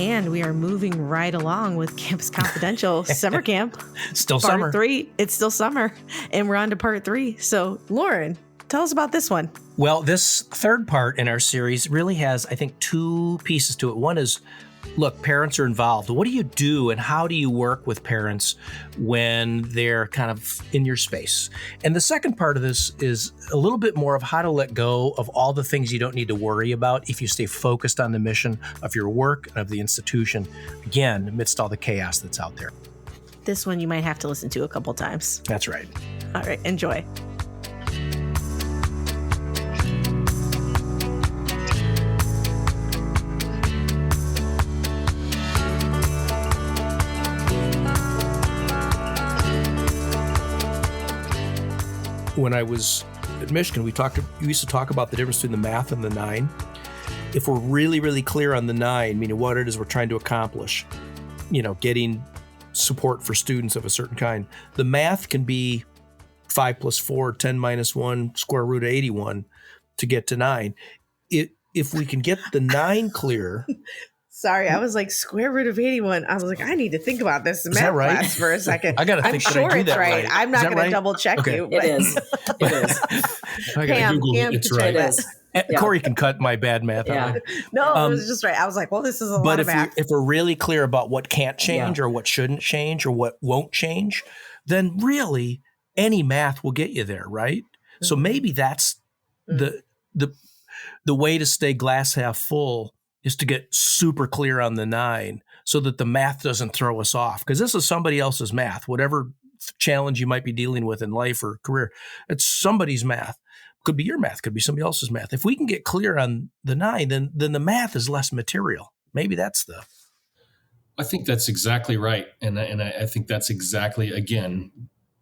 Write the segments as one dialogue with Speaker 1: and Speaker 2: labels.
Speaker 1: And we are moving right along with Campus Confidential Summer Camp.
Speaker 2: Still
Speaker 1: part
Speaker 2: summer.
Speaker 1: 3. It's still summer. And we're on to part 3. So, Loren, tell us about this one.
Speaker 2: Well, this third part in our series really has, I think, 2 pieces to it. One is, look, parents are involved. What do you do and how do you work with parents when they're kind of in your space? And the second part of this is a little bit more of how to let go of all the things you don't need to worry about if you stay focused on the mission of your work and of the institution, again, amidst all the chaos that's out there.
Speaker 1: This one you might have to listen to a couple times.
Speaker 2: That's right.
Speaker 1: All right, enjoy.
Speaker 2: When I was at Michigan, we used to talk about the difference between the math and the 9. If we're really, really clear on the 9, meaning what it is we're trying to accomplish, getting support for students of a certain kind, the math can be 5 plus 4, 10 minus 1, square root of 81 to get to 9. If we can get the 9 clear.
Speaker 1: Sorry, I was like, square root of 81. I was like, I need to think about this in math class for a second.
Speaker 2: I gotta think.
Speaker 1: I'm sure it's right. I'm not going to double check you.
Speaker 3: It is. It is.
Speaker 2: I gotta Google it. It's right.
Speaker 3: It is.
Speaker 2: Yeah. Corey can cut my bad math out.
Speaker 1: No, it was just right. I was like, well, this is a lot of math.
Speaker 2: But if we're really clear about what can't change or what shouldn't change or what won't change, then really any math will get you there, right? Mm-hmm. So maybe that's the way to stay glass half full is to get super clear on the 9 so that the math doesn't throw us off. Because this is somebody else's math. Whatever challenge you might be dealing with in life or career, it's somebody's math. Could be your math, could be somebody else's math. If we can get clear on the 9, then the math is less material. Maybe that's
Speaker 4: I think that's exactly right. And I think that's exactly, again,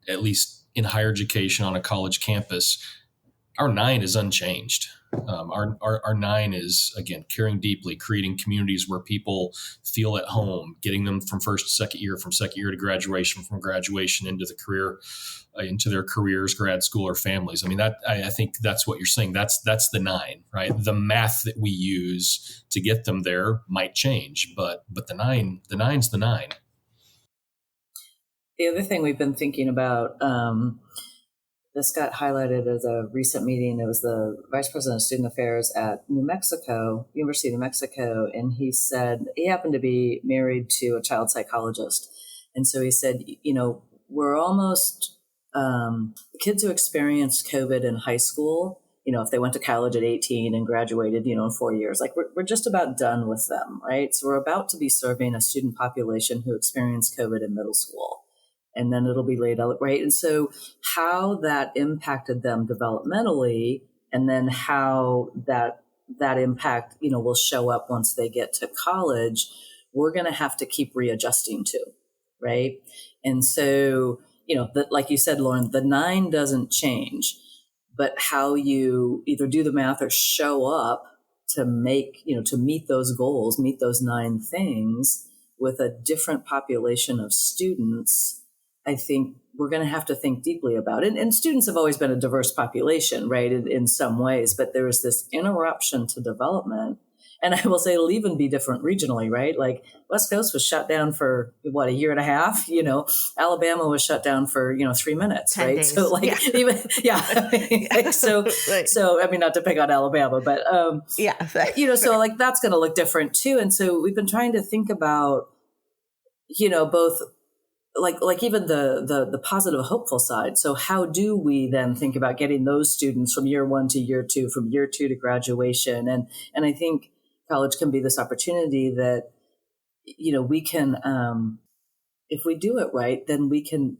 Speaker 4: at least in higher education on a college campus, our 9 is unchanged. Our 9 is, again, caring deeply, creating communities where people feel at home, getting them from first to second year, from second year to graduation, from graduation into the career, into their careers, grad school, or families. I mean, I think that's what you're saying. That's the 9, right? The math that we use to get them there might change, but the 9's the 9.
Speaker 3: The other thing we've been thinking about, this got highlighted as a recent meeting. It was the Vice President of Student Affairs at University of New Mexico, and he said he happened to be married to a child psychologist. And so he said, we're almost, kids who experienced COVID in high school, if they went to college at 18 and graduated, in 4 years, like we're just about done with them, right? So we're about to be serving a student population who experienced COVID in middle school. And then it'll be laid out, right? And so how that impacted them developmentally, and then how that impact, will show up once they get to college, we're going to have to keep readjusting to, right? And so, like you said, Loren, the 9 doesn't change, but how you either do the math or show up to make, to meet those goals, meet those 9 things with a different population of students, I think we're going to have to think deeply about it. And students have always been a diverse population, right, in some ways, but there is this interruption to development. And I will say it'll even be different regionally, right? Like West Coast was shut down for, a year and a half, Alabama was shut down for, 3 minutes, right?
Speaker 1: Days.
Speaker 3: So like, so, I mean, not to pick on Alabama, but, so like that's going to look different too. And so we've been trying to think about, both like even the positive, hopeful side. So how do we then think about getting those students from year 1 to year 2, from year 2 to graduation? And I think college can be this opportunity that, we can, if we do it right, then we can,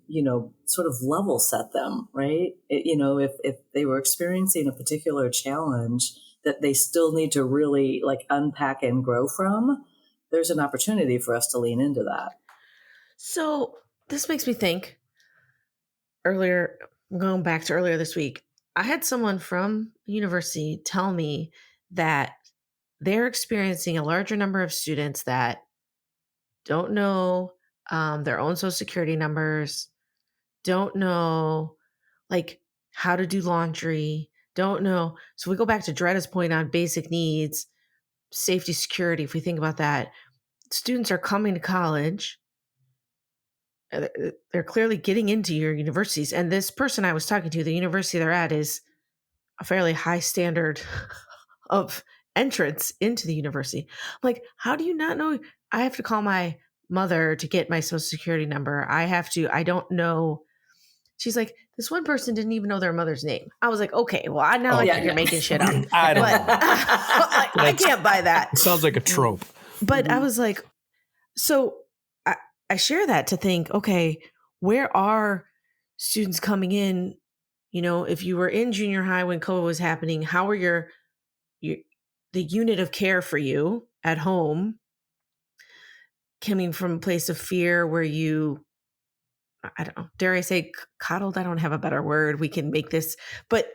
Speaker 3: sort of level set them, right? If they were experiencing a particular challenge that they still need to really like unpack and grow from, there's an opportunity for us to lean into that.
Speaker 1: So this makes me think going back to earlier this week, I had someone from a university tell me that they're experiencing a larger number of students that don't know their own social security numbers, don't know like how to do laundry, don't know. So we go back to Dretta's point on basic needs, safety, security. If we think about that, students are coming to college. They're clearly getting into your universities. And this person I was talking to, the university they're at is a fairly high standard of entrance into the university. I'm like, how do you not know? I have to call my mother to get my social security number. I don't know. She's like, this one person didn't even know their mother's name. I was like, okay, well, I think you're making shit up.
Speaker 2: I don't
Speaker 1: But
Speaker 2: know.
Speaker 1: I can't buy that.
Speaker 2: It sounds like a trope.
Speaker 1: But I was like, so I share that to think, okay, where are students coming in? You know, if you were in junior high when COVID was happening, how were your the unit of care for you at home coming from a place of fear where you, I don't know, dare I say coddled? I don't have a better word. We can make this, but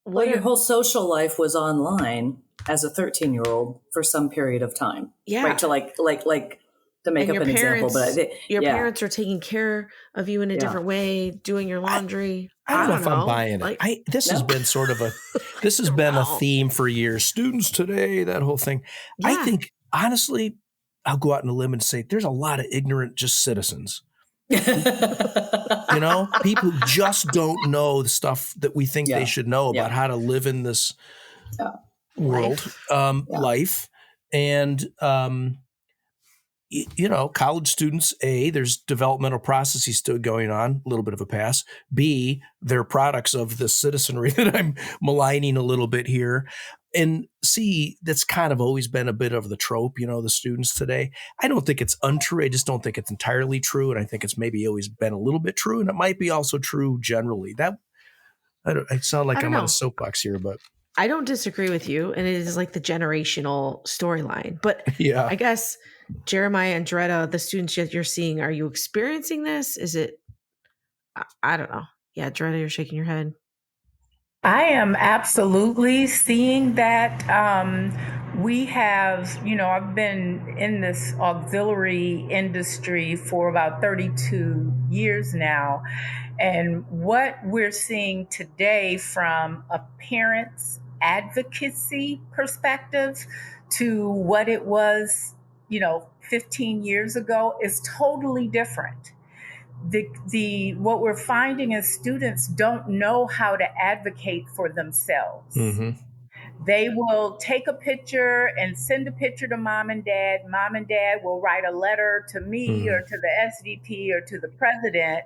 Speaker 3: your whole social life was online as a 13-year-old for some period of time.
Speaker 1: Yeah.
Speaker 3: Right. To like to make up an example, but
Speaker 1: your parents are taking care of you in a different way, doing your laundry.
Speaker 2: I don't know if I'm buying it. This has been sort of this has been a theme for years. Students today, that whole thing. Yeah. I think, honestly, I'll go out on a limb and say there's a lot of ignorant just citizens. You know, people who just don't know the stuff that we think they should know about how to live in this world, life. And, you know, college students, A, there's developmental processes still going on, a little bit of a pass. B, they're products of the citizenry that I'm maligning a little bit here. And C, that's kind of always been a bit of the trope, you know, the students today. I don't think it's untrue. I just don't think it's entirely true. And I think it's maybe always been a little bit true. And it might be also true generally. I sound like I'm on a soapbox here, but.
Speaker 1: I don't disagree with you. And it is like the generational storyline. But
Speaker 2: yeah,
Speaker 1: I guess Jeremiah and Dretta, the students that you're seeing, are you experiencing this? Is it, I don't know. Yeah, Dretta, you're shaking your head.
Speaker 5: I am absolutely seeing that. We have, you know, I've been in this auxiliary industry for about 32 years now. And what we're seeing today from a parent's advocacy perspective to what it was, you know, 15 years ago is totally different. What we're finding is students don't know how to advocate for themselves.
Speaker 2: Mm-hmm.
Speaker 5: They will take a picture and send a picture to mom and dad. Mom and dad will write a letter to me or to the SVP or to the president.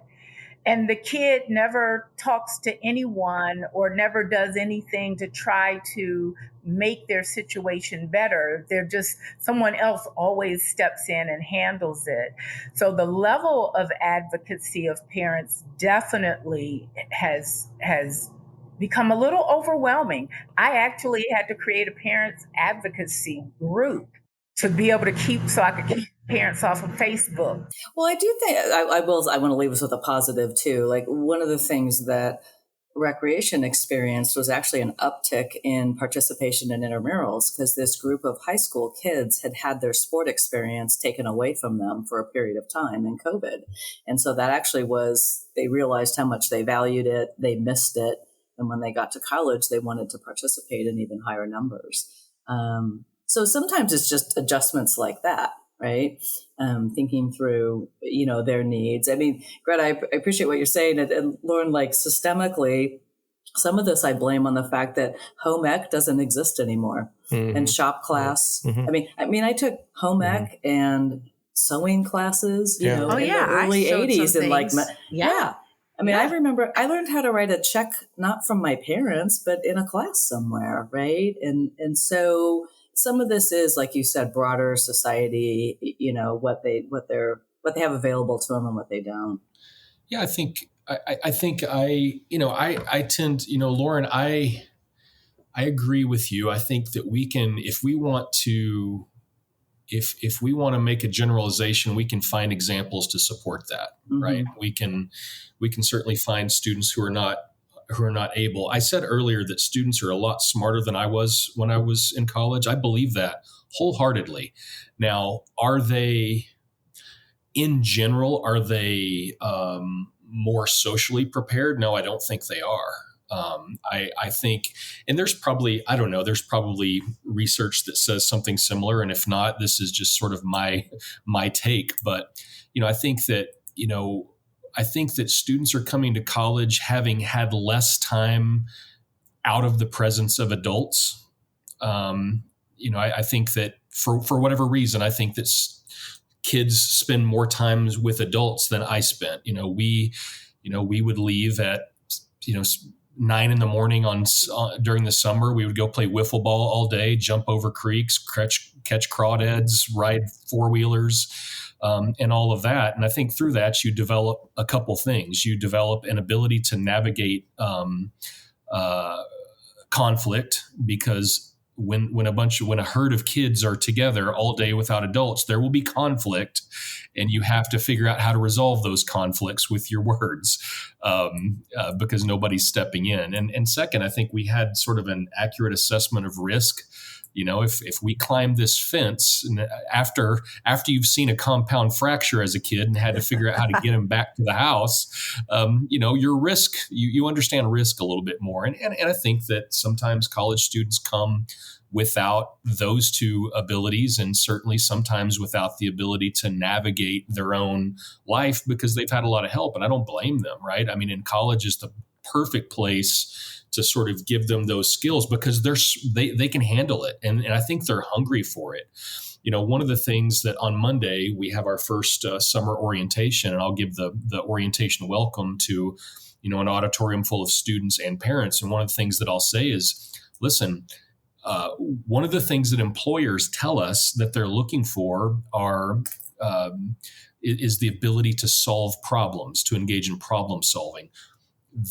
Speaker 5: And the kid never talks to anyone or never does anything to try to make their situation better. They're just, someone else always steps in and handles it. So the level of advocacy of parents definitely has become a little overwhelming. I actually had to create a parents advocacy group to be able to so I could keep parents off of Facebook.
Speaker 3: Well, I do think I want to leave us with a positive too. Like, one of the things that recreation experienced was actually an uptick in participation in intramurals, because this group of high school kids had their sport experience taken away from them for a period of time in COVID. And so that actually they realized how much they valued it. They missed it. And when they got to college, they wanted to participate in even higher numbers. So sometimes it's just adjustments like that, right? Thinking through, you know, their needs. I mean, Greta, I appreciate what you're saying. And Loren, like, systemically, some of this I blame on the fact that home ec doesn't exist anymore, and shop class.
Speaker 2: Mm-hmm.
Speaker 3: I mean, I took home ec and sewing classes, you know, in the early 80s, and like, I mean, I remember I learned how to write a check, not from my parents, but in a class somewhere, right? And so some of this is, like you said, broader society, you know, what they have available to them and what they don't.
Speaker 4: Yeah, I think I tend, you know, Loren, I agree with you. I think that we can, if we want to make a generalization, we can find examples to support that, right? We can certainly find students who are not able. I said earlier that students are a lot smarter than I was when I was in college. I believe that wholeheartedly. Now, in general, are they more socially prepared? No, I don't think they are. I think, and there's probably, I don't know, there's probably research that says something similar. And if not, this is just sort of my take. But, I think that, I think that students are coming to college having had less time out of the presence of adults. I think that for whatever reason, I think that kids spend more time with adults than I spent. We would leave at 9 a.m. during the summer. We would go play wiffle ball all day, jump over creeks, catch crawdads, ride four-wheelers, and all of that. And I think through that, you develop a couple things. You develop an ability to navigate conflict, because when a herd of kids are together all day without adults, there will be conflict, and you have to figure out how to resolve those conflicts with your words, because nobody's stepping in. And second, I think we had sort of an accurate assessment of risk. If we climb this fence, and after you've seen a compound fracture as a kid and had to figure out how to get him back to the house, your risk, you understand risk a little bit more. And I think that sometimes college students come without those two abilities, and certainly sometimes without the ability to navigate their own life because they've had a lot of help. And I don't blame them, right? I mean, in college is the perfect place to sort of give them those skills because they can handle it. And I think they're hungry for it. One of the things that on Monday, we have our first summer orientation, and I'll give the orientation welcome to, an auditorium full of students and parents. And one of the things that I'll say is, listen, one of the things that employers tell us that they're looking for is the ability to solve problems, to engage in problem solving.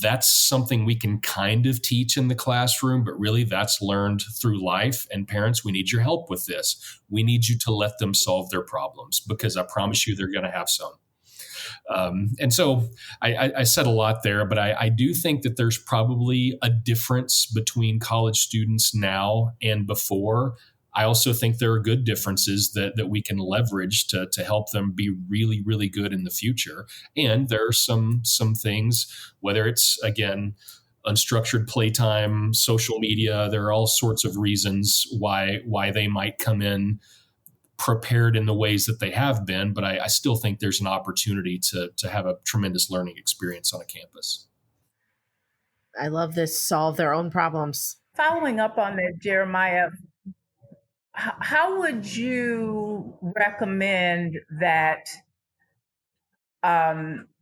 Speaker 4: That's something we can kind of teach in the classroom, but really that's learned through life. And parents, we need your help with this. We need you to let them solve their problems, because I promise you they're going to have some. And so I said a lot there, but I do think that there's probably a difference between college students now and before. I also think there are good differences that we can leverage to help them be really, really good in the future. And there are some things, whether it's, again, unstructured playtime, social media, there are all sorts of reasons why they might come in prepared in the ways that they have been. But I still think there's an opportunity to have a tremendous learning experience on a campus.
Speaker 1: I love this, solve their own problems.
Speaker 5: Following up on that, Jeremiah, how would you recommend that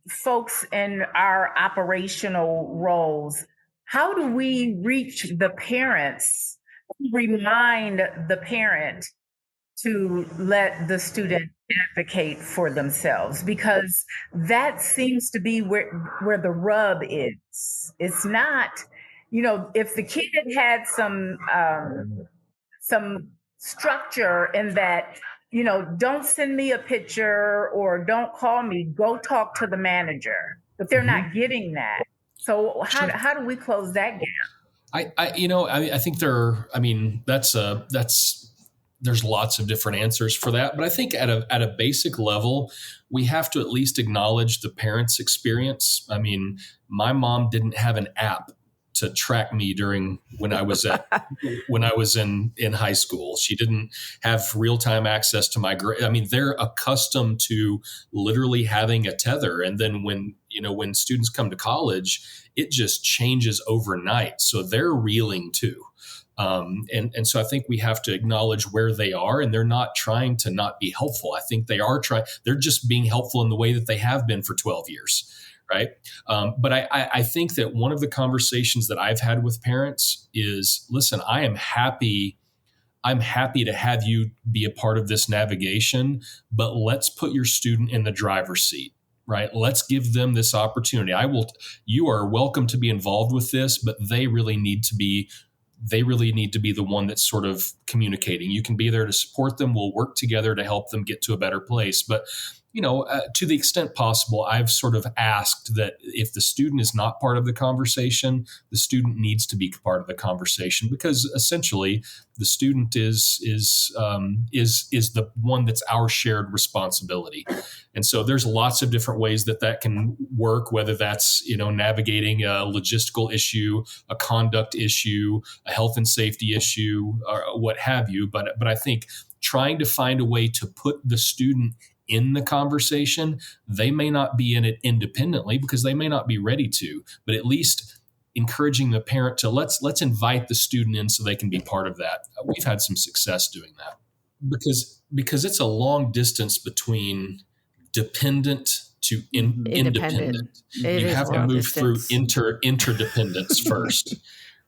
Speaker 5: folks in our operational roles, how do we reach the parents, remind the parent to let the student advocate for themselves? Because that seems to be where the rub is. It's not, if the kid had some structure in that, don't send me a picture or don't call me, go talk to the manager, but they're not getting that. So how do we close that gap?
Speaker 4: I think there's lots of different answers for that, but I think at a basic level, we have to at least acknowledge the parent's experience. I mean, my mom didn't have an app to track me when I was in high school. She didn't have real-time access to my grade. I mean, they're accustomed to literally having a tether. And then when students come to college, it just changes overnight. So they're reeling too. And so I think we have to acknowledge where they are, and they're not trying to not be helpful. I think they're just being helpful in the way that they have been for 12 years. Right. But I think that one of the conversations that I've had with parents is, listen, I'm happy to have you be a part of this navigation, but let's put your student in the driver's seat. Right. Let's give them this opportunity. You are welcome to be involved with this, but they really need to be the one that's sort of communicating. You can be there to support them. We'll work together to help them get to a better place. But to the extent possible, I've sort of asked that if the student is not part of the conversation, the student needs to be part of the conversation, because essentially the student is the one that's our shared responsibility. And so there's lots of different ways that can work, whether that's, navigating a logistical issue, a conduct issue, a health and safety issue, or what have you. But I think trying to find a way to put the student in the conversation, they may not be in it independently because they may not be ready to, but at least encouraging the parent to let's invite the student in so they can be part of that. We've had some success doing that because it's a long distance between dependent to independent. You have to move through interdependence first,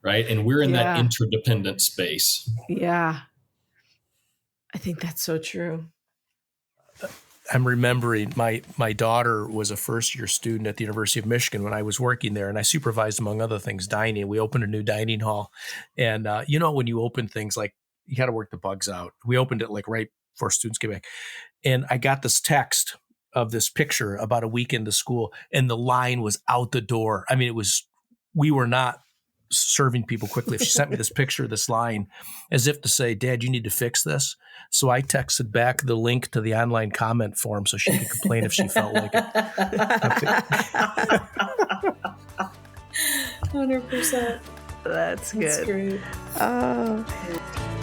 Speaker 4: right? And we're in that interdependent space.
Speaker 1: Yeah. I think that's so true.
Speaker 2: I'm remembering my daughter was a first-year student at the University of Michigan when I was working there, and I supervised, among other things, dining. We opened a new dining hall. And, when you open things, like, you got to work the bugs out. We opened it like right before students came back. And I got this text of this picture about a week into school, and the line was out the door. I mean, we were not serving people quickly. If she sent me this picture, this line, as if to say, Dad, you need to fix this. So I texted back the link to the online comment form so she could complain if she felt like it.
Speaker 3: 100%.
Speaker 1: That's good.
Speaker 3: That's great.
Speaker 1: Oh.